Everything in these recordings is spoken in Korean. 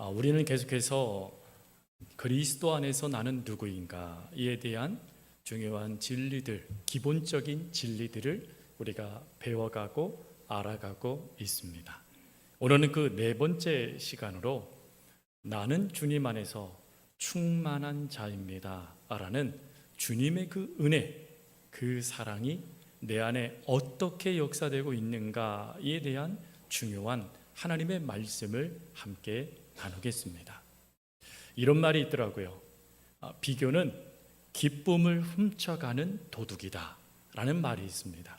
우리는 계속해서 그리스도 안에서 나는 누구인가 이에 대한 중요한 진리들, 기본적인 진리들을 우리가 배워가고 알아가고 있습니다. 오늘은 그 네 번째 시간으로 나는 주님 안에서 충만한 자입니다 라는 주님의 그 은혜, 그 사랑이 내 안에 어떻게 역사되고 있는가에 대한 중요한 하나님의 말씀을 함께 나누겠습니다. 이런 말이 있더라고요. 비교는 기쁨을 훔쳐가는 도둑이다 라는 말이 있습니다.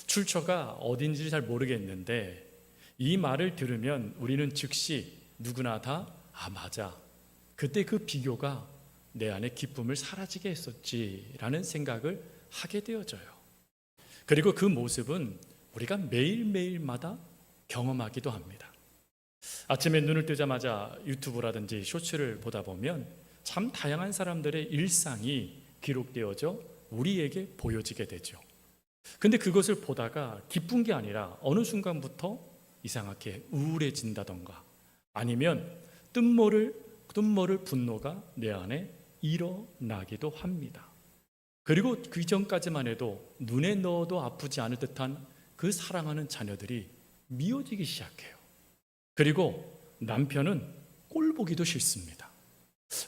출처가 어딘지 잘 모르겠는데 이 말을 들으면 우리는 즉시 누구나 다 맞아, 그때 그 비교가 내 안에 기쁨을 사라지게 했었지라는 생각을 하게 되어져요. 그리고 그 모습은 우리가 매일매일마다 경험하기도 합니다. 아침에 눈을 뜨자마자 유튜브라든지 쇼츠를 보다 보면 참 다양한 사람들의 일상이 기록되어져 우리에게 보여지게 되죠. 근데 그것을 보다가 기쁜 게 아니라 어느 순간부터 이상하게 우울해진다던가 아니면 뜻모를 분노가 내 안에 일어나기도 합니다. 그리고 그 전까지만 해도 눈에 넣어도 아프지 않을 듯한 그 사랑하는 자녀들이 미워지기 시작해요. 그리고 남편은 꼴보기도 싫습니다.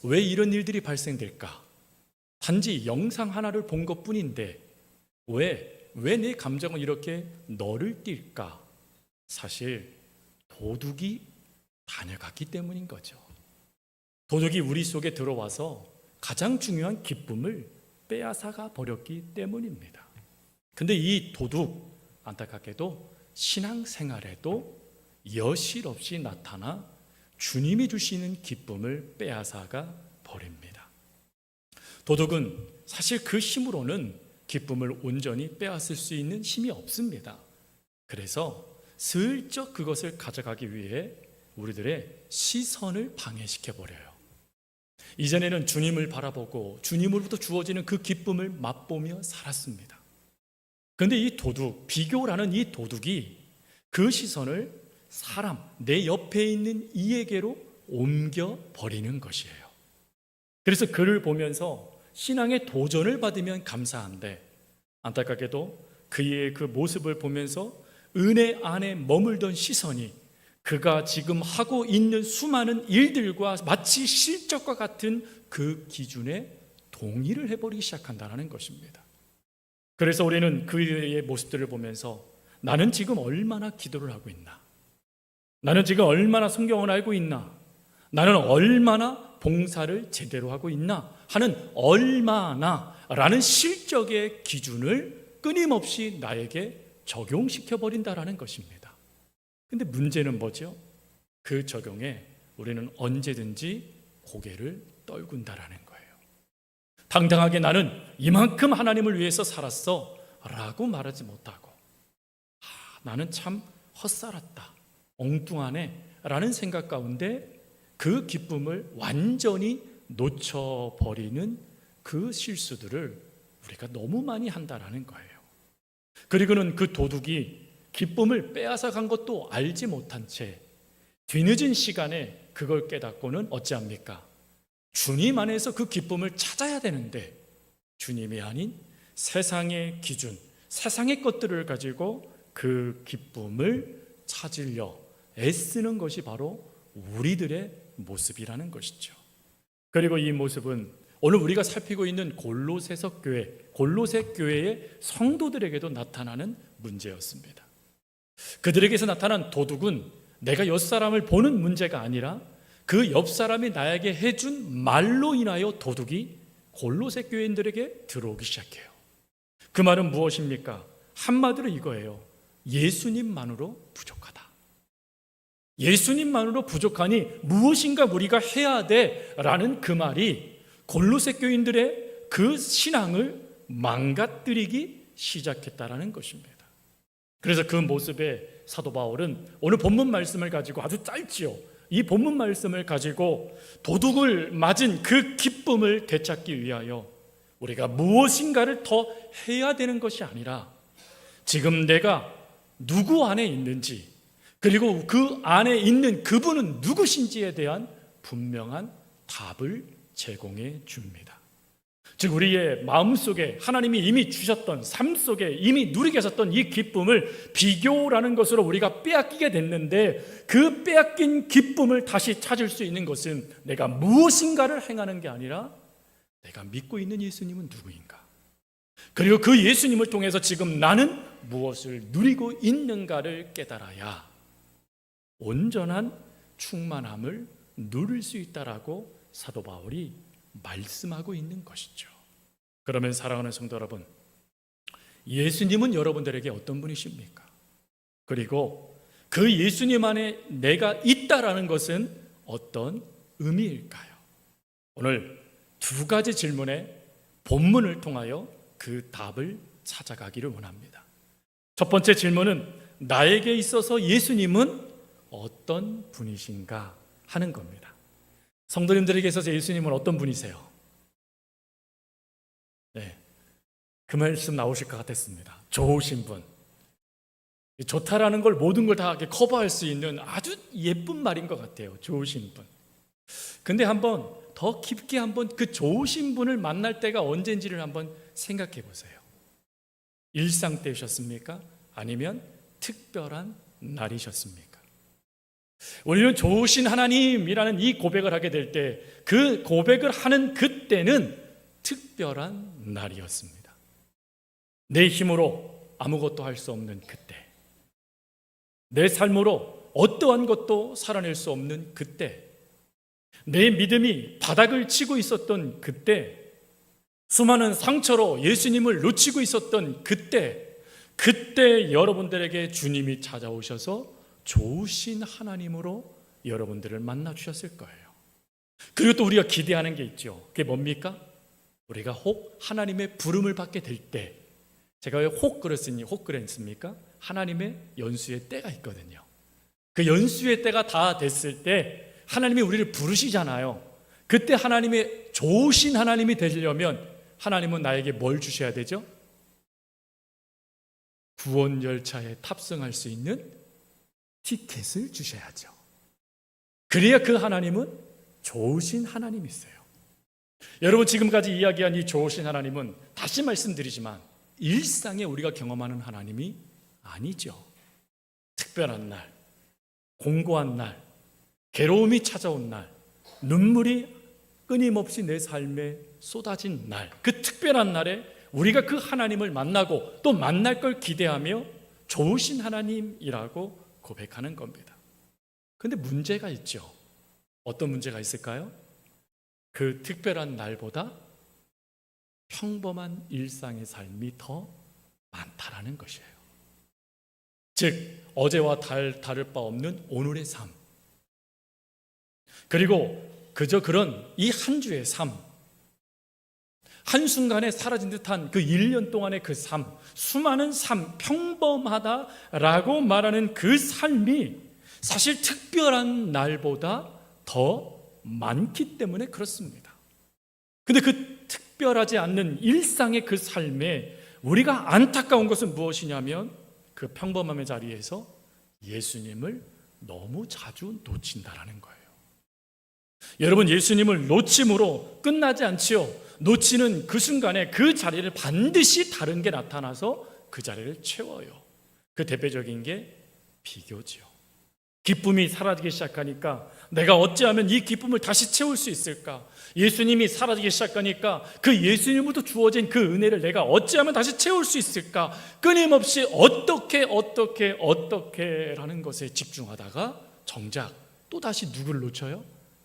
왜 이런 일들이 발생될까? 단지 영상 하나를 본 것뿐인데 왜 내 감정은 이렇게 너를 띨까? 사실 도둑이 다녀갔기 때문인 거죠. 도둑이 우리 속에 들어와서 가장 중요한 기쁨을 빼앗아가 버렸기 때문입니다. 근데 이 도둑, 안타깝게도 신앙생활에도 여실 없이 나타나 주님이 주시는 기쁨을 빼앗아가 버립니다. 도둑은 사실 그 힘으로는 기쁨을 온전히 빼앗을 수 있는 힘이 없습니다. 그래서 슬쩍 그것을 가져가기 위해 우리들의 시선을 방해시켜 버려요. 이전에는 주님을 바라보고 주님으로부터 주어지는 그 기쁨을 맛보며 살았습니다. 그런데 이 도둑, 비교라는 이 도둑이 그 시선을 사람, 내 옆에 있는 이에게로 옮겨버리는 것이에요. 그래서 그를 보면서 신앙의 도전을 받으면 감사한데 안타깝게도 그의 그 모습을 보면서 은혜 안에 머물던 시선이 그가 지금 하고 있는 수많은 일들과 마치 실적과 같은 그 기준에 동의를 해버리기 시작한다는 것입니다. 그래서 우리는 그의 모습들을 보면서 나는 지금 얼마나 기도를 하고 있나? 나는 지금 얼마나 성경을 알고 있나? 나는 얼마나 봉사를 제대로 하고 있나? 하는 얼마나라는 실적의 기준을 끊임없이 나에게 적용시켜버린다라는 것입니다. 근데 문제는 뭐죠? 그 적용에 우리는 언제든지 고개를 떨군다라는 거예요. 당당하게 나는 이만큼 하나님을 위해서 살았어 라고 말하지 못하고 나는 참 헛살았다, 엉뚱하네 라는 생각 가운데 그 기쁨을 완전히 놓쳐버리는 그 실수들을 우리가 너무 많이 한다라는 거예요. 그리고는 그 도둑이 기쁨을 빼앗아 간 것도 알지 못한 채 뒤늦은 시간에 그걸 깨닫고는 어찌합니까? 주님 안에서 그 기쁨을 찾아야 되는데 주님이 아닌 세상의 기준, 세상의 것들을 가지고 그 기쁨을 찾으려 애쓰는 것이 바로 우리들의 모습이라는 것이죠. 그리고 이 모습은 오늘 우리가 살피고 있는 골로새서 교회, 골로새 교회의 성도들에게도 나타나는 문제였습니다. 그들에게서 나타난 도둑은 내가 옆 사람을 보는 문제가 아니라 그 옆 사람이 나에게 해준 말로 인하여 도둑이 골로새 교인들에게 들어오기 시작해요. 그 말은 무엇입니까? 한마디로 이거예요. 예수님만으로 부족하다. 예수님만으로 부족하니 무엇인가 우리가 해야 돼 라는 그 말이 골로새 교인들의 그 신앙을 망가뜨리기 시작했다라는 것입니다. 그래서 그 모습에 사도 바울은 오늘 본문 말씀을 가지고 아주 짧지요. 이 본문 말씀을 가지고 도둑을 맞은 그 기쁨을 되찾기 위하여 우리가 무엇인가를 더 해야 되는 것이 아니라 지금 내가 누구 안에 있는지 그리고 그 안에 있는 그분은 누구신지에 대한 분명한 답을 제공해 줍니다. 즉 우리의 마음속에 하나님이 이미 주셨던, 삶 속에 이미 누리게 하셨던 이 기쁨을 비교라는 것으로 우리가 빼앗기게 됐는데, 그 빼앗긴 기쁨을 다시 찾을 수 있는 것은 내가 무엇인가를 행하는 게 아니라 내가 믿고 있는 예수님은 누구인가, 그리고 그 예수님을 통해서 지금 나는 무엇을 누리고 있는가를 깨달아야 온전한 충만함을 누릴 수 있다라고 사도 바울이 말씀하고 있는 것이죠. 그러면 사랑하는 성도 여러분, 예수님은 여러분들에게 어떤 분이십니까? 그리고 그 예수님 안에 내가 있다라는 것은 어떤 의미일까요? 오늘 두 가지 질문에 본문을 통하여 그 답을 찾아가기를 원합니다. 첫 번째 질문은 나에게 있어서 예수님은 어떤 분이신가 하는 겁니다. 성도님들에게 있어서 예수님은 어떤 분이세요? 네, 그 말씀 나오실 것 같았습니다. 좋으신 분. 좋다라는 걸 모든 걸 다 커버할 수 있는 아주 예쁜 말인 것 같아요. 좋으신 분. 근데 한번 더 깊게 한번 그 좋으신 분을 만날 때가 언제인지를 한번 생각해 보세요. 일상 때셨습니까? 아니면 특별한 날이셨습니까? 우리는 좋으신 하나님이라는 이 고백을 하게 될 때, 그 고백을 하는 그때는 특별한 날이었습니다. 내 힘으로 아무것도 할 수 없는 그때, 내 삶으로 어떠한 것도 살아낼 수 없는 그때, 내 믿음이 바닥을 치고 있었던 그때, 수많은 상처로 예수님을 놓치고 있었던 그때 여러분들에게 주님이 찾아오셔서 좋으신 하나님으로 여러분들을 만나 주셨을 거예요. 그리고 또 우리가 기대하는 게 있죠. 그게 뭡니까? 우리가 혹 하나님의 부름을 받게 될 때, 제가 왜 혹 그랬습니까? 하나님의 연수의 때가 있거든요. 그 연수의 때가 다 됐을 때 하나님이 우리를 부르시잖아요. 그때 하나님의 좋으신 하나님이 되려면 하나님은 나에게 뭘 주셔야 되죠? 구원 열차에 탑승할 수 있는 티켓을 주셔야죠. 그래야 그 하나님은 좋으신 하나님이세요. 여러분, 지금까지 이야기한 이 좋으신 하나님은 다시 말씀드리지만 일상에 우리가 경험하는 하나님이 아니죠. 특별한 날, 공고한 날, 괴로움이 찾아온 날, 눈물이 끊임없이 내 삶에 쏟아진 날, 그 특별한 날에 우리가 그 하나님을 만나고 또 만날 걸 기대하며 좋으신 하나님이라고 고백하는 겁니다. 그런데 문제가 있죠. 어떤 문제가 있을까요? 그 특별한 날보다 평범한 일상의 삶이 더 많다라는 것이에요. 즉 어제와 다를 바 없는 오늘의 삶, 그리고 그저 그런 이 한 주의 삶, 한순간에 사라진 듯한 그 1년 동안의 그 삶, 수많은 삶, 평범하다라고 말하는 그 삶이 사실 특별한 날보다 더 많기 때문에 그렇습니다. 근데 그 특별하지 않는 일상의 그 삶에 우리가 안타까운 것은 무엇이냐면 그 평범함의 자리에서 예수님을 너무 자주 놓친다라는 거예요. 여러분, 예수님을 놓침으로 끝나지 않지요. 놓치는 그 순간에 그 자리를 반드시 다른 게 나타나서 그 자리를 채워요. 그 대표적인 게 비교지요. 기쁨이 사라지기 시작하니까 내가 어찌하면 이 기쁨을 다시 채울 수 있을까? 예수님이 사라지기 시작하니까 그 예수님부터 주어진 그 은혜를 내가 어찌하면 다시 채울 수 있을까? 끊임없이 어떻게라는 것에 집중하다가 정작 또다시 누구를 놓쳐요?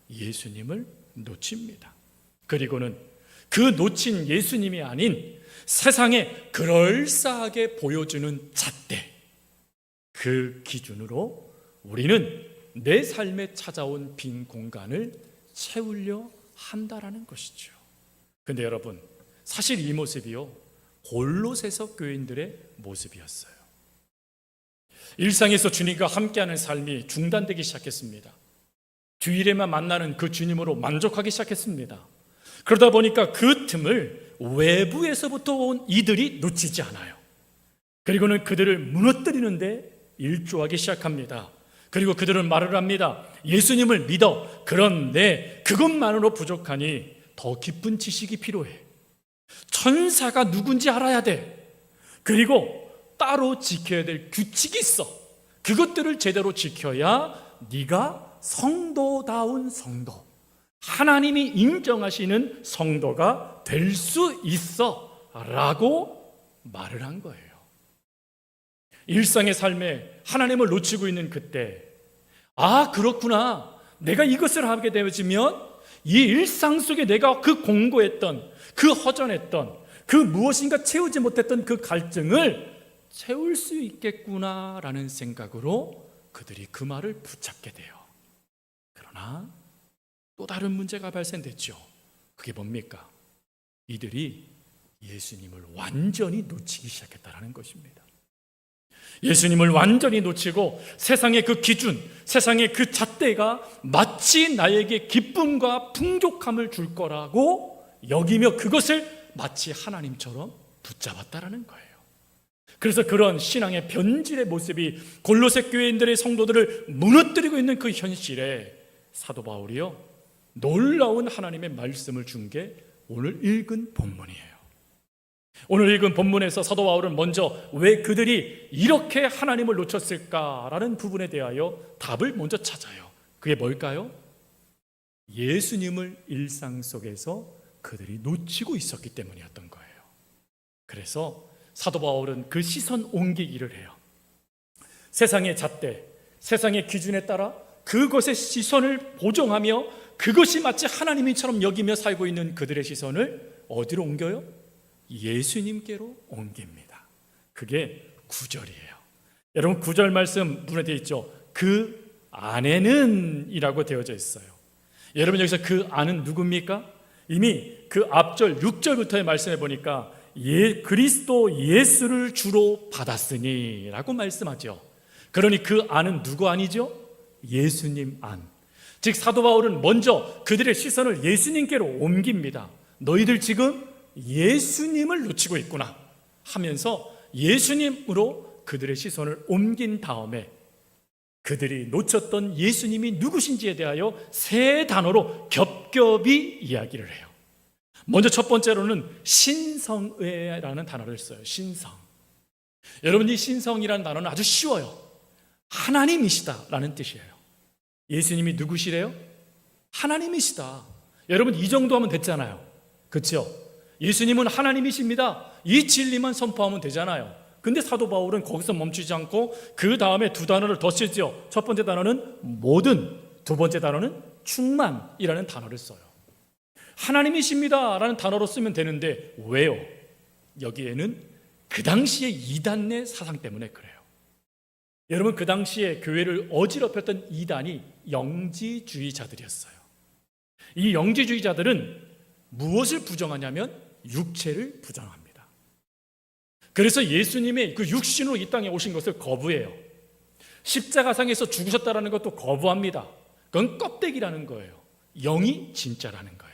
예수님을 놓칩니다. 그리고는 그 놓친 예수님이 아닌 세상에 그럴싸하게 보여주는 잣대, 그 기준으로 우리는 내 삶에 찾아온 빈 공간을 채우려 한다라는 것이죠. 그런데 여러분, 사실 이 모습이요, 골로새서 교인들의 모습이었어요. 일상에서 주님과 함께하는 삶이 중단되기 시작했습니다. 주일에만 만나는 그 주님으로 만족하기 시작했습니다. 그러다 보니까 그 틈을 외부에서부터 온 이들이 놓치지 않아요. 그리고는 그들을 무너뜨리는데 일조하기 시작합니다. 그리고 그들은 말을 합니다. 예수님을 믿어. 그런데 그것만으로 부족하니 더 깊은 지식이 필요해. 천사가 누군지 알아야 돼. 그리고 따로 지켜야 될 규칙이 있어. 그것들을 제대로 지켜야 네가 성도다운 성도, 하나님이 인정하시는 성도가 될 수 있어 라고 말을 한 거예요. 일상의 삶에 하나님을 놓치고 있는 그때, 아 그렇구나, 내가 이것을 하게 되어지면 이 일상 속에 내가 그 공고했던, 그 허전했던, 그 무엇인가 채우지 못했던 그 갈증을 채울 수 있겠구나라는 생각으로 그들이 그 말을 붙잡게 돼요. 그러나 또 다른 문제가 발생됐죠. 그게 뭡니까? 이들이 예수님을 완전히 놓치기 시작했다는 것입니다. 예수님을 완전히 놓치고 세상의 그 기준, 세상의 그 잣대가 마치 나에게 기쁨과 풍족함을 줄 거라고 여기며 그것을 마치 하나님처럼 붙잡았다라는 거예요. 그래서 그런 신앙의 변질의 모습이 골로새 교인들의 성도들을 무너뜨리고 있는 그 현실에 사도 바울이요, 놀라운 하나님의 말씀을 준 게 오늘 읽은 본문이에요. 오늘 읽은 본문에서 사도 바울은 먼저 왜 그들이 이렇게 하나님을 놓쳤을까라는 부분에 대하여 답을 먼저 찾아요. 그게 뭘까요? 예수님을 일상 속에서 그들이 놓치고 있었기 때문이었던 거예요. 그래서 사도 바울은 그 시선 옮기기를 해요. 세상의 잣대, 세상의 기준에 따라 그것의 시선을 보정하며 그것이 마치 하나님처럼 여기며 살고 있는 그들의 시선을 어디로 옮겨요? 예수님께로 옮깁니다. 그게 9절이에요. 여러분 9절 말씀 눈에 되어 있죠? 그 안에는 이라고 되어져 있어요. 여러분 여기서 그 안은 누굽니까? 이미 그 앞절 6절부터의 말씀해 보니까 그리스도 예수를 주로 받았으니 라고 말씀하죠. 그러니 그 안은 누구 안이죠? 예수님 안. 즉 사도 바울은 먼저 그들의 시선을 예수님께로 옮깁니다. 너희들 지금 예수님을 놓치고 있구나 하면서 예수님으로 그들의 시선을 옮긴 다음에 그들이 놓쳤던 예수님이 누구신지에 대하여 세 단어로 겹겹이 이야기를 해요. 먼저 첫 번째로는 신성의라는 단어를 써요. 신성. 여러분 이 신성이라는 단어는 아주 쉬워요. 하나님이시다라는 뜻이에요. 예수님이 누구시래요? 하나님이시다. 여러분 이 정도 하면 됐잖아요. 그렇죠? 예수님은 하나님이십니다. 이 진리만 선포하면 되잖아요. 근데 사도 바울은 거기서 멈추지 않고 그 다음에 두 단어를 더 쓰죠. 첫 번째 단어는 모든, 두 번째 단어는 충만이라는 단어를 써요. 하나님이십니다 라는 단어로 쓰면 되는데 왜요? 여기에는 그 당시의 이단의 사상 때문에 그래요. 여러분 그 당시에 교회를 어지럽혔던 이단이 영지주의자들이었어요. 이 영지주의자들은 무엇을 부정하냐면 육체를 부정합니다. 그래서 예수님의 그 육신으로 이 땅에 오신 것을 거부해요. 십자가상에서 죽으셨다는 것도 거부합니다. 그건 껍데기라는 거예요. 영이 진짜라는 거예요.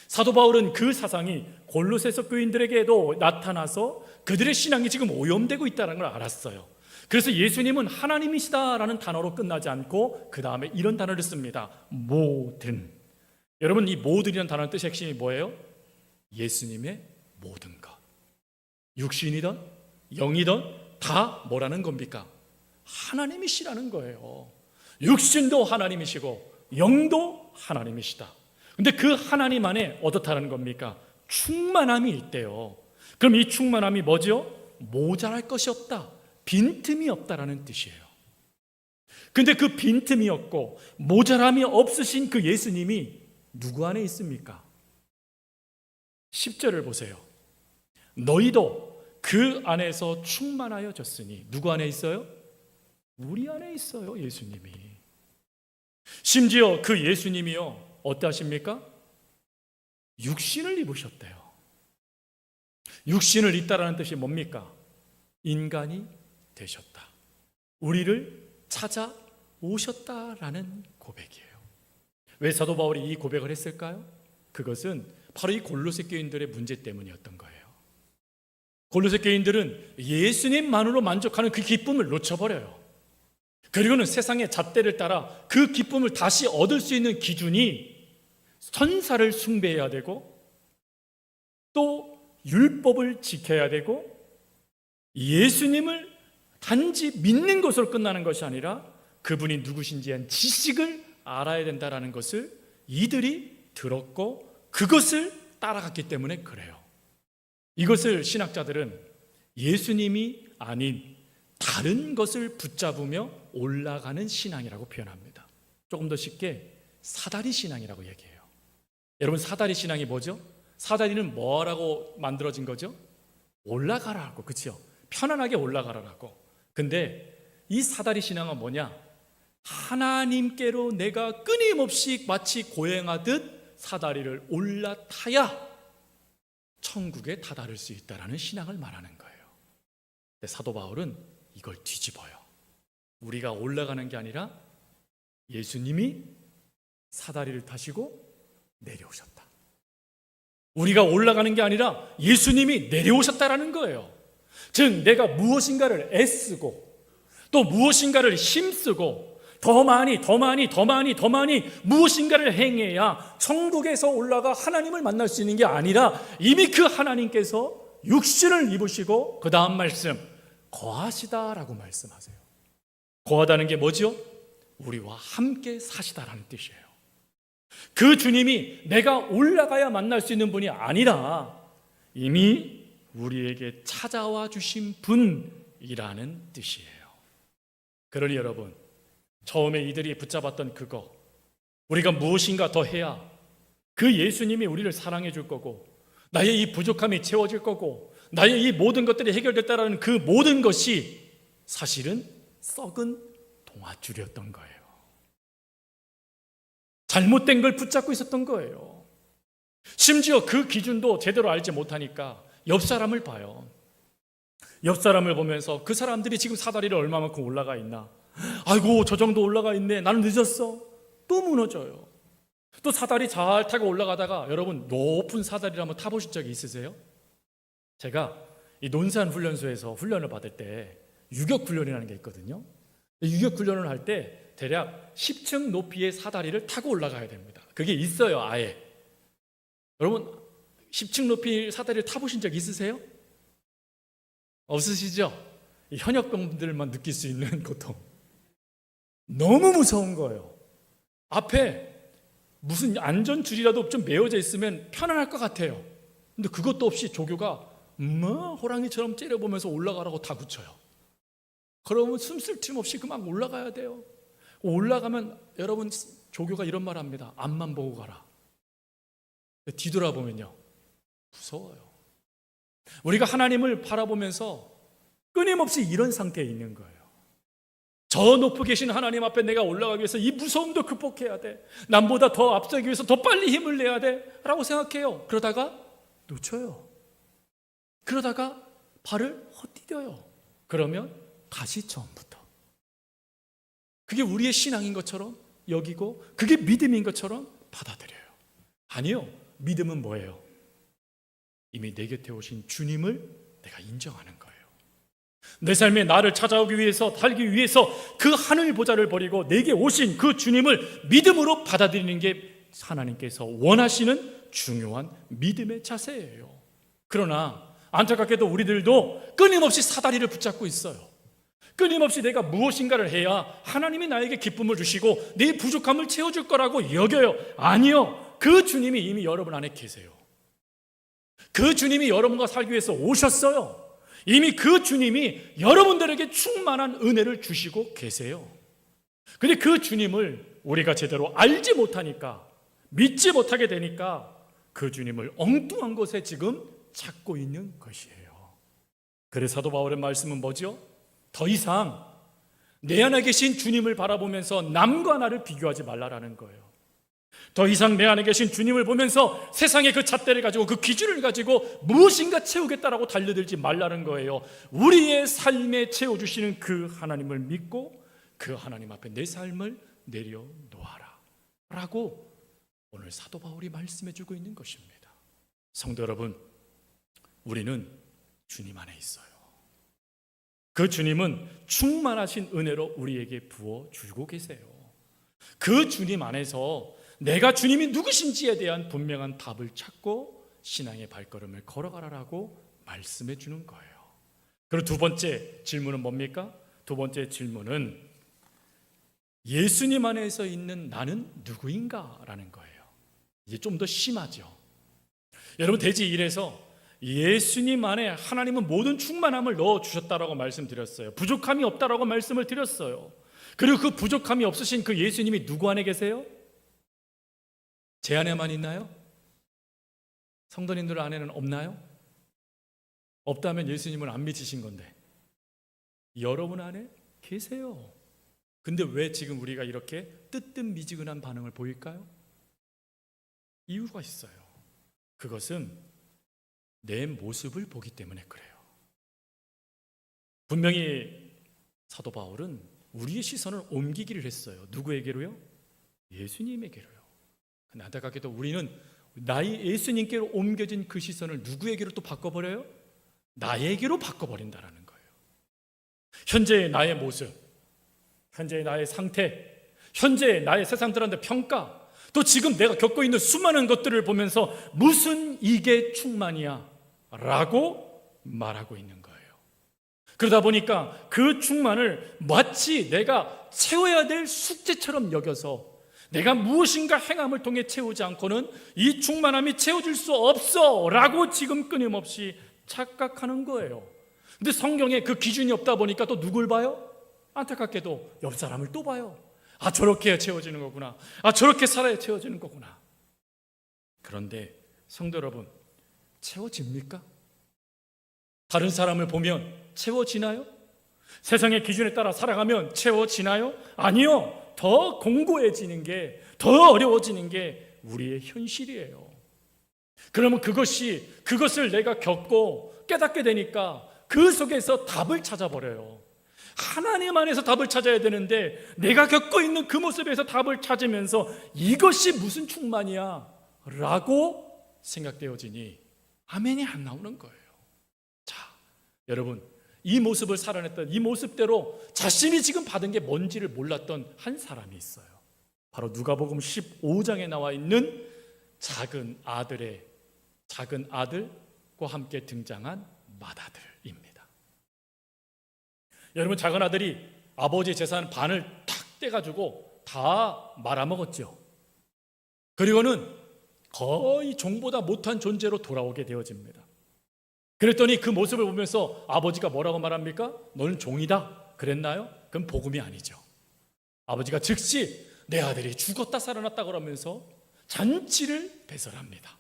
사도 바울은 그 사상이 골로새서 교인들에게도 나타나서 그들의 신앙이 지금 오염되고 있다는 걸 알았어요. 그래서 예수님은 하나님이시다라는 단어로 끝나지 않고 그 다음에 이런 단어를 씁니다. 모든. 여러분 이 모든이라는 단어의 뜻의 핵심이 뭐예요? 예수님의 모든 것. 육신이든 영이든 다 뭐라는 겁니까? 하나님이시라는 거예요. 육신도 하나님이시고 영도 하나님이시다. 근데 그 하나님 안에 어떻다는 겁니까? 충만함이 있대요. 그럼 이 충만함이 뭐죠? 모자랄 것이 없다, 빈틈이 없다라는 뜻이에요. 근데 그 빈틈이 없고 모자람이 없으신 그 예수님이 누구 안에 있습니까? 10절을 보세요. 너희도 그 안에서 충만하여졌으니. 누구 안에 있어요? 우리 안에 있어요. 예수님이. 심지어 그 예수님이요 어떠하십니까? 육신을 입으셨대요. 육신을 입다라는 뜻이 뭡니까? 인간이 되셨다. 우리를 찾아오셨다라는 고백이에요. 왜 사도 바울이 이 고백을 했을까요? 그것은 바로 이 골로새 교인들의 문제 때문이었던 거예요. 골로새 교인들은 예수님만으로 만족하는 그 기쁨을 놓쳐버려요. 그리고는 세상의 잣대를 따라 그 기쁨을 다시 얻을 수 있는 기준이 천사를 숭배해야 되고 또 율법을 지켜야 되고 예수님을 단지 믿는 것으로 끝나는 것이 아니라 그분이 누구신지에 대한 지식을 알아야 된다는 것을 이들이 들었고 그것을 따라갔기 때문에 그래요. 이것을 신학자들은 예수님이 아닌 다른 것을 붙잡으며 올라가는 신앙이라고 표현합니다. 조금 더 쉽게 사다리 신앙이라고 얘기해요. 여러분, 사다리 신앙이 뭐죠? 사다리는 뭐라고 만들어진 거죠? 올라가라고, 그렇죠? 편안하게 올라가라고. 근데 이 사다리 신앙은 뭐냐? 하나님께로 내가 끊임없이 마치 고행하듯 사다리를 올라타야 천국에 다다를 수 있다는 신앙을 말하는 거예요. 근데 사도 바울은 이걸 뒤집어요. 우리가 올라가는 게 아니라 예수님이 사다리를 타시고 내려오셨다. 우리가 올라가는 게 아니라 예수님이 내려오셨다라는 거예요. 즉 내가 무엇인가를 애쓰고 또 무엇인가를 힘쓰고 더 많이 무엇인가를 행해야 천국에서 올라가 하나님을 만날 수 있는 게 아니라 이미 그 하나님께서 육신을 입으시고 그 다음 말씀 거하시다라고 말씀하세요. 거하다는 게 뭐죠? 우리와 함께 사시다라는 뜻이에요. 그 주님이 내가 올라가야 만날 수 있는 분이 아니라 이미 우리에게 찾아와 주신 분이라는 뜻이에요. 그러니 여러분, 처음에 이들이 붙잡았던 그거, 우리가 무엇인가 더 해야 그 예수님이 우리를 사랑해 줄 거고 나의 이 부족함이 채워질 거고 나의 이 모든 것들이 해결됐다라는 그 모든 것이 사실은 썩은 동아줄이었던 거예요. 잘못된 걸 붙잡고 있었던 거예요. 심지어 그 기준도 제대로 알지 못하니까 옆 사람을 봐요. 옆 사람을 보면서 그 사람들이 지금 사다리를 얼마만큼 올라가 있나, 아이고 저 정도 올라가 있네, 나는 늦었어, 또 무너져요. 또 사다리 잘 타고 올라가다가 여러분 높은 사다리를 한번 타보신 적이 있으세요? 제가 이 논산훈련소에서 훈련을 받을 때 유격훈련이라는 게 있거든요. 유격훈련을 할 때 대략 10층 높이의 사다리를 타고 올라가야 됩니다. 그게 있어요, 아예. 여러분 10층 높이 사다리를 타보신 적 있으세요? 없으시죠? 현역병들만 느낄 수 있는 고통. 너무 무서운 거예요. 앞에 무슨 안전줄이라도 좀 메어져 있으면 편안할 것 같아요. 근데 그것도 없이 조교가 호랑이처럼 째려보면서 올라가라고 다 붙여요. 그러면 숨쓸 틈 없이 그만 올라가야 돼요. 올라가면 여러분 조교가 이런 말 합니다. 앞만 보고 가라. 뒤돌아보면요 무서워요. 우리가 하나님을 바라보면서 끊임없이 이런 상태에 있는 거예요. 저 높이 계신 하나님 앞에 내가 올라가기 위해서 이 무서움도 극복해야 돼, 남보다 더 앞서기 위해서 더 빨리 힘을 내야 돼 라고 생각해요. 그러다가 놓쳐요. 그러다가 발을 헛디뎌요. 그러면 다시 처음부터. 그게 우리의 신앙인 것처럼 여기고 그게 믿음인 것처럼 받아들여요. 아니요, 믿음은 뭐예요? 이미 내 곁에 오신 주님을 내가 인정하는 거예요. 내 삶에 나를 찾아오기 위해서, 살기 위해서 그 하늘 보좌를 버리고 내게 오신 그 주님을 믿음으로 받아들이는 게 하나님께서 원하시는 중요한 믿음의 자세예요. 그러나 안타깝게도 우리들도 끊임없이 사다리를 붙잡고 있어요. 끊임없이 내가 무엇인가를 해야 하나님이 나에게 기쁨을 주시고 내 부족함을 채워줄 거라고 여겨요. 아니요, 그 주님이 이미 여러분 안에 계세요. 그 주님이 여러분과 살기 위해서 오셨어요. 이미 그 주님이 여러분들에게 충만한 은혜를 주시고 계세요. 근데 그 주님을 우리가 제대로 알지 못하니까, 믿지 못하게 되니까 그 주님을 엉뚱한 곳에 지금 찾고 있는 것이에요. 그래서 사도 바울의 말씀은 뭐죠? 더 이상 내 안에 계신 주님을 바라보면서 남과 나를 비교하지 말라라는 거예요. 더 이상 내 안에 계신 주님을 보면서 세상의 그 잣대를 가지고 그 기준을 가지고 무엇인가 채우겠다라고 달려들지 말라는 거예요. 우리의 삶에 채워주시는 그 하나님을 믿고 그 하나님 앞에 내 삶을 내려놓아라 라고 오늘 사도 바울이 말씀해주고 있는 것입니다. 성도 여러분, 우리는 주님 안에 있어요. 그 주님은 충만하신 은혜로 우리에게 부어주고 계세요. 그 주님 안에서 내가 주님이 누구신지에 대한 분명한 답을 찾고 신앙의 발걸음을 걸어가라라고 말씀해 주는 거예요. 그리고 두 번째 질문은 뭡니까? 두 번째 질문은 예수님 안에서 있는 나는 누구인가? 라는 거예요. 이제 좀 더 심하죠. 여러분, 대지 1에서 예수님 안에 하나님은 모든 충만함을 넣어주셨다라고 말씀드렸어요. 부족함이 없다라고 말씀을 드렸어요. 그리고 그 부족함이 없으신 그 예수님이 누구 안에 계세요? 제 안에만 있나요? 성도님들 안에는 없나요? 없다면 예수님은 안 믿으신 건데 여러분 안에 계세요. 근데 왜 지금 우리가 이렇게 뜨뜻미지근한 반응을 보일까요? 이유가 있어요. 그것은 내 모습을 보기 때문에 그래요. 분명히 사도 바울은 우리의 시선을 옮기기를 했어요. 누구에게로요? 예수님에게로요. 근데 안타깝게도 우리는 나의 예수님께로 옮겨진 그 시선을 누구에게로 또 바꿔버려요? 나에게로 바꿔버린다라는 거예요. 현재의 나의 모습, 현재의 나의 상태, 현재의 나의 세상들한테 평가, 또 지금 내가 겪고 있는 수많은 것들을 보면서 무슨 이게 충만이야 라고 말하고 있는 거예요. 그러다 보니까 그 충만을 마치 내가 채워야 될 숙제처럼 여겨서 내가 무엇인가 행함을 통해 채우지 않고는 이 충만함이 채워질 수 없어 라고 지금 끊임없이 착각하는 거예요. 근데 성경에 그 기준이 없다 보니까 또 누굴 봐요? 안타깝게도 옆 사람을 또 봐요. 아, 저렇게 해야 채워지는 거구나. 아, 저렇게 살아야 채워지는 거구나. 그런데 성도 여러분, 채워집니까? 다른 사람을 보면 채워지나요? 세상의 기준에 따라 살아가면 채워지나요? 아니요. 더 공고해지는 게, 더 어려워지는 게 우리의 현실이에요. 그러면 그것을 내가 겪고 깨닫게 되니까 그 속에서 답을 찾아버려요. 하나님 안에서 답을 찾아야 되는데 내가 겪고 있는 그 모습에서 답을 찾으면서 이것이 무슨 충만이야 라고 생각되어지니 아멘이 안 나오는 거예요. 자, 여러분, 이 모습을 살아냈던 이 모습대로 자신이 지금 받은 게 뭔지를 몰랐던 한 사람이 있어요. 바로 누가복음 15장에 나와 있는 작은 아들과 함께 등장한 맏아들입니다. 여러분, 작은 아들이 아버지 재산 반을 탁 떼가지고 다 말아먹었죠. 그리고는 거의 종보다 못한 존재로 돌아오게 되어집니다. 그랬더니 그 모습을 보면서 아버지가 뭐라고 말합니까? 너는 종이다 그랬나요? 그럼 복음이 아니죠. 아버지가 즉시 내 아들이 죽었다 살아났다 그러면서 잔치를 배설합니다.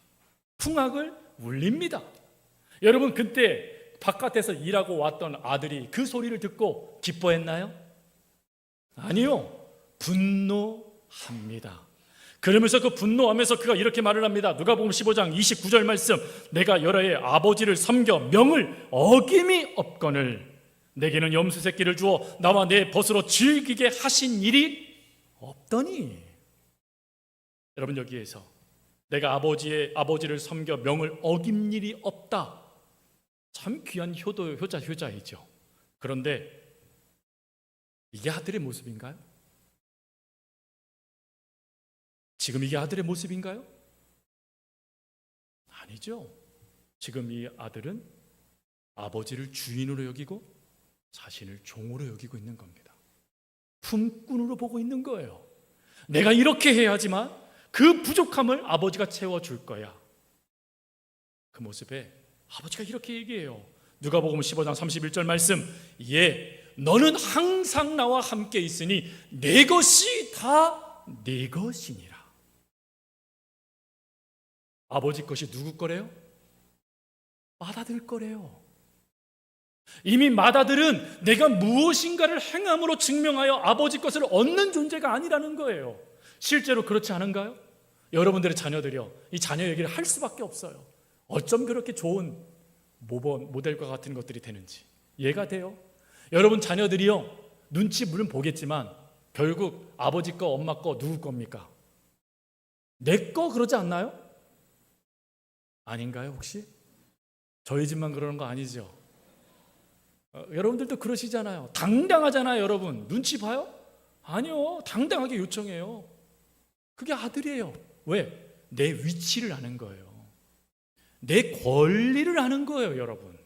풍악을 울립니다. 여러분, 그때 바깥에서 일하고 왔던 아들이 그 소리를 듣고 기뻐했나요? 아니요. 분노합니다. 그러면서 그 분노하면서 그가 이렇게 말을 합니다. 누가복음 15장 29절 말씀, 내가 여러 해 아버지를 섬겨 명을 어김이 없거늘 내게는 염소 새끼를 주어 나와 내 벗으로 즐기게 하신 일이 없더니. 여러분, 여기에서 내가 아버지를 섬겨 명을 어긴 일이 없다, 참 귀한 효자이죠. 그런데 이게 아들의 모습인가요? 지금 이게 아들의 모습인가요? 아니죠. 지금 이 아들은 아버지를 주인으로 여기고 자신을 종으로 여기고 있는 겁니다. 품꾼으로 보고 있는 거예요. 내가 이렇게 해야지만 그 부족함을 아버지가 채워줄 거야. 그 모습에 아버지가 이렇게 얘기해요. 누가복음 15장 31절 말씀, 너는 항상 나와 함께 있으니 내 것이 다 네 것이니라. 아버지 것이 누구 거래요? 맏아들 거래요. 이미 맏아들은 내가 무엇인가를 행함으로 증명하여 아버지 것을 얻는 존재가 아니라는 거예요. 실제로 그렇지 않은가요? 여러분들의 자녀들이요, 이 자녀 얘기를 할 수밖에 없어요. 어쩜 그렇게 좋은 모델과 같은 것들이 되는지 이해가 돼요. 여러분 자녀들이요, 눈치 물론 보겠지만 결국 아버지 거 엄마 거 누구 겁니까? 내 거 그러지 않나요? 아닌가요 혹시? 저희 집만 그러는 거 아니죠? 여러분들도 그러시잖아요. 당당하잖아요. 여러분 눈치 봐요? 아니요, 당당하게 요청해요. 그게 아들이에요. 왜? 내 위치를 아는 거예요. 내 권리를 아는 거예요. 여러분,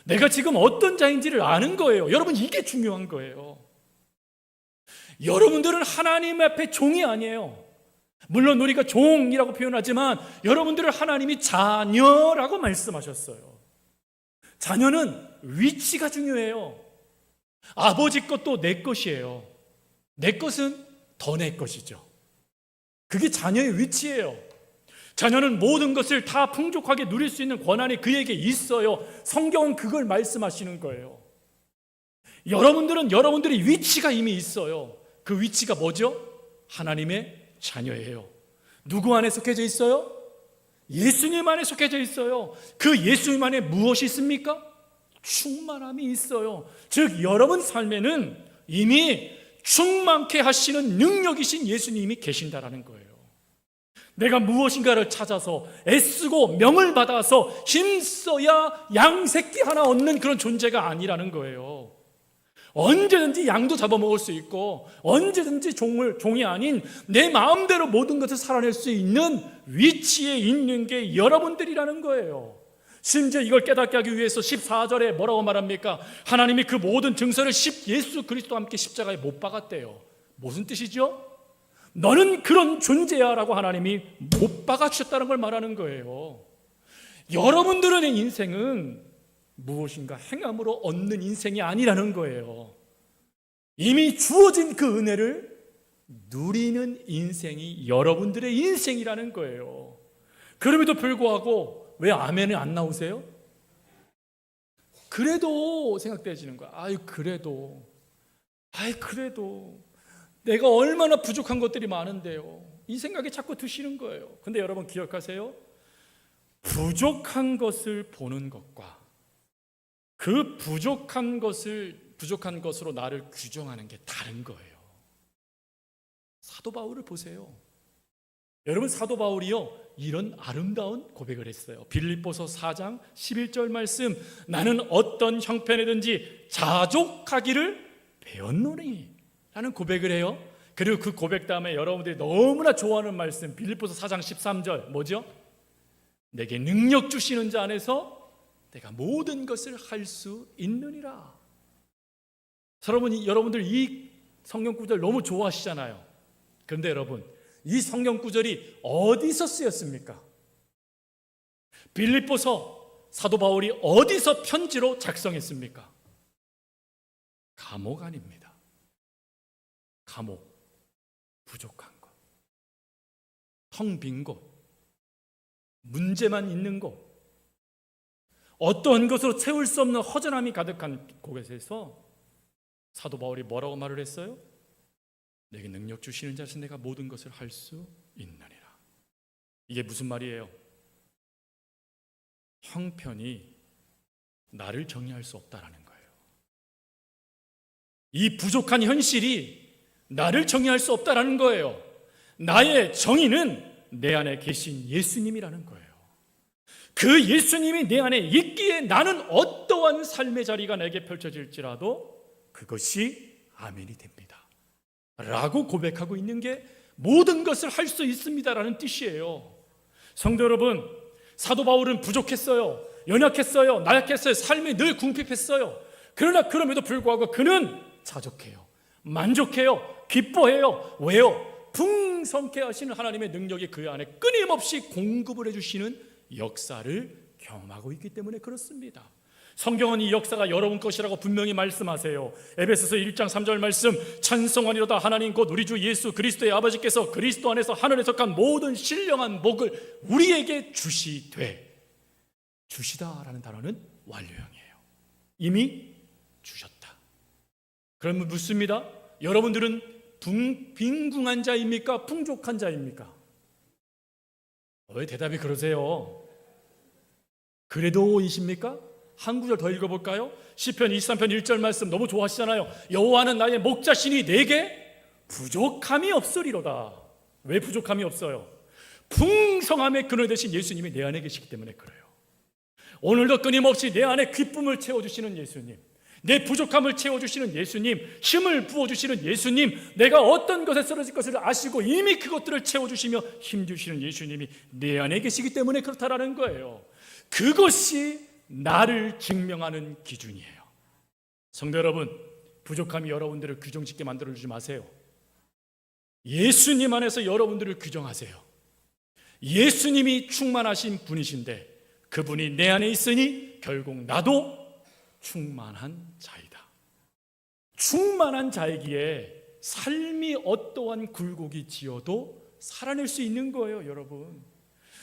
내가 지금 어떤 자인지를 아는 거예요. 여러분, 이게 중요한 거예요. 여러분들은 하나님 앞에 종이 아니에요. 물론 우리가 종이라고 표현하지만 여러분들은 하나님이 자녀라고 말씀하셨어요. 자녀는 위치가 중요해요. 아버지 것도 내 것이에요. 내 것은 더 내 것이죠. 그게 자녀의 위치예요. 자녀는 모든 것을 다 풍족하게 누릴 수 있는 권한이 그에게 있어요. 성경은 그걸 말씀하시는 거예요. 여러분들은 여러분들의 위치가 이미 있어요. 그 위치가 뭐죠? 하나님의 자녀예요. 누구 안에 속해져 있어요? 예수님 안에 속해져 있어요. 그 예수님 안에 무엇이 있습니까? 충만함이 있어요. 즉 여러분 삶에는 이미 충만케 하시는 능력이신 예수님이 계신다라는 거예요. 내가 무엇인가를 찾아서 애쓰고 명을 받아서 힘써야 양 새끼 하나 얻는 그런 존재가 아니라는 거예요. 언제든지 양도 잡아먹을 수 있고 언제든지 종이 아닌 내 마음대로 모든 것을 살아낼 수 있는 위치에 있는 게 여러분들이라는 거예요. 심지어 이걸 깨닫게 하기 위해서 14절에 뭐라고 말합니까? 하나님이 그 모든 증서를 예수 그리스도와 함께 십자가에 못 박았대요. 무슨 뜻이죠? 너는 그런 존재야 라고 하나님이 못 박아주셨다는 걸 말하는 거예요. 여러분들의 인생은 무엇인가 행함으로 얻는 인생이 아니라는 거예요. 이미 주어진 그 은혜를 누리는 인생이 여러분들의 인생이라는 거예요. 그럼에도 불구하고 왜 아멘이 안 나오세요? 그래도 생각되어지는 거야. 그래도 내가 얼마나 부족한 것들이 많은데요. 이 생각이 자꾸 드시는 거예요. 근데 여러분 기억하세요. 부족한 것을 보는 것과 그 부족한 것으로 나를 규정하는 게 다른 거예요. 사도 바울을 보세요. 여러분, 사도 바울이요 이런 아름다운 고백을 했어요. 빌립보서 4장 11절 말씀, 나는 어떤 형편이든지 자족하기를 배웠노니 라는 고백을 해요. 그리고 그 고백 다음에 여러분들이 너무나 좋아하는 말씀, 빌립보서 4장 13절 뭐죠? 내게 능력 주시는 자 안에서 내가 모든 것을 할 수 있느니라. 여러분들 이 성경 구절 너무 좋아하시잖아요. 그런데 여러분, 이 성경 구절이 어디서 쓰였습니까? 빌립보서 사도 바울이 어디서 편지로 작성했습니까? 감옥 안입니다. 감옥, 부족한 곳, 텅 빈 곳, 문제만 있는 곳, 어떠한 것으로 채울 수 없는 허전함이 가득한 곳에서 사도 바울이 뭐라고 말을 했어요? 내게 능력 주시는 자신 내가 모든 것을 할 수 있느니라. 이게 무슨 말이에요? 형편이 나를 정의할 수 없다라는 거예요. 이 부족한 현실이 나를 정의할 수 없다라는 거예요. 나의 정의는 내 안에 계신 예수님이라는 거예요. 그 예수님이 내 안에 있기에 나는 어떠한 삶의 자리가 내게 펼쳐질지라도 그것이 아멘이 됩니다 라고 고백하고 있는 게 모든 것을 할 수 있습니다라는 뜻이에요. 성도 여러분, 사도 바울은 부족했어요. 연약했어요. 나약했어요. 삶이 늘 궁핍했어요. 그러나 그럼에도 불구하고 그는 자족해요. 만족해요. 기뻐해요. 왜요? 풍성케 하시는 하나님의 능력이 그 안에 끊임없이 공급을 해주시는 역사를 경험하고 있기 때문에 그렇습니다. 성경은 이 역사가 여러분 것이라고 분명히 말씀하세요. 에베소서 1장 3절 말씀, 찬송하리로다 하나님 곧 우리 주 예수 그리스도의 아버지께서 그리스도 안에서 하늘에 속한 모든 신령한 복을 우리에게 주시다라는 단어는 완료형이에요. 이미 주셨다. 그러면 묻습니다. 여러분들은 빈궁한 자입니까? 풍족한 자입니까? 왜 대답이 그러세요? 그래도이십니까? 한 구절 더 읽어볼까요? 시편 23편 1절 말씀 너무 좋아하시잖아요. 여호와는 나의 목자시니 내게 부족함이 없으리로다. 왜 부족함이 없어요? 풍성함의 근원 되신 예수님이 내 안에 계시기 때문에 그래요. 오늘도 끊임없이 내 안에 기쁨을 채워주시는 예수님, 내 부족함을 채워주시는 예수님, 힘을 부어주시는 예수님, 내가 어떤 것에 쓰러질 것을 아시고 이미 그것들을 채워주시며 힘주시는 예수님이 내 안에 계시기 때문에 그렇다라는 거예요. 그것이 나를 증명하는 기준이에요. 성도 여러분, 부족함이 여러분들을 규정짓게 만들어주지 마세요. 예수님 안에서 여러분들을 규정하세요. 예수님이 충만하신 분이신데 그분이 내 안에 있으니 결국 나도 충만한 자이다. 충만한 자이기에 삶이 어떠한 굴곡이 지어도 살아낼 수 있는 거예요, 여러분.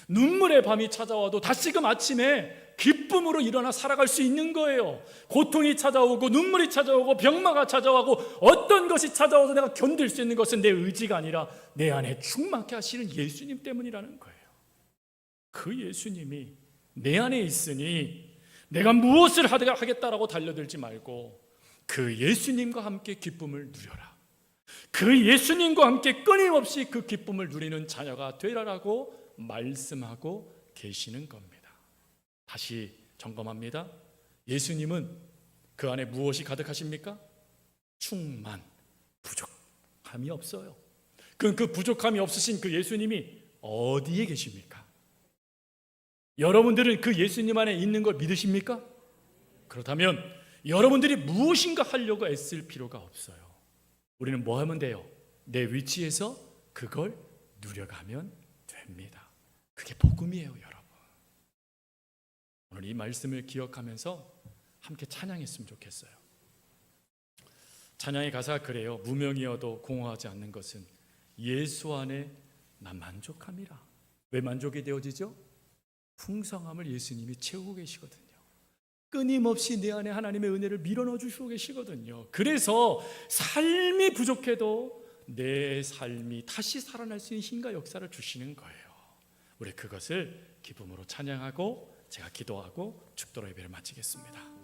눈물의 밤이 찾아와도 다시금 아침에 기쁨으로 일어나 살아갈 수 있는 거예요. 고통이 찾아오고 눈물이 찾아오고 병마가 찾아오고 어떤 것이 찾아와도 내가 견딜 수 있는 것은 내 의지가 아니라 내 안에 충만케 하시는 예수님 때문이라는 거예요. 그 예수님이 내 안에 있으니 내가 무엇을 하겠다라고 달려들지 말고 그 예수님과 함께 기쁨을 누려라. 그 예수님과 함께 끊임없이 그 기쁨을 누리는 자녀가 되라라고 말씀하고 계시는 겁니다. 다시 점검합니다. 예수님은 그 안에 무엇이 가득하십니까? 충만, 부족함이 없어요. 그 부족함이 없으신 그 예수님이 어디에 계십니까? 여러분들은 그 예수님 안에 있는 걸 믿으십니까? 그렇다면 여러분들이 무엇인가 하려고 애쓸 필요가 없어요. 우리는 뭐 하면 돼요? 내 위치에서 그걸 누려가면 됩니다. 그게 복음이에요, 여러분. 오늘 이 말씀을 기억하면서 함께 찬양했으면 좋겠어요. 찬양의 가사가 그래요. 무명이어도 공허하지 않는 것은 예수 안에 난 만족함이라. 왜 만족이 되어지죠? 풍성함을 예수님이 채우고 계시거든요. 끊임없이 내 안에 하나님의 은혜를 밀어넣어 주시고 계시거든요. 그래서 삶이 부족해도 내 삶이 다시 살아날 수 있는 힘과 역사를 주시는 거예요. 우리 그것을 기쁨으로 찬양하고 제가 기도하고 축도로 예배를 마치겠습니다.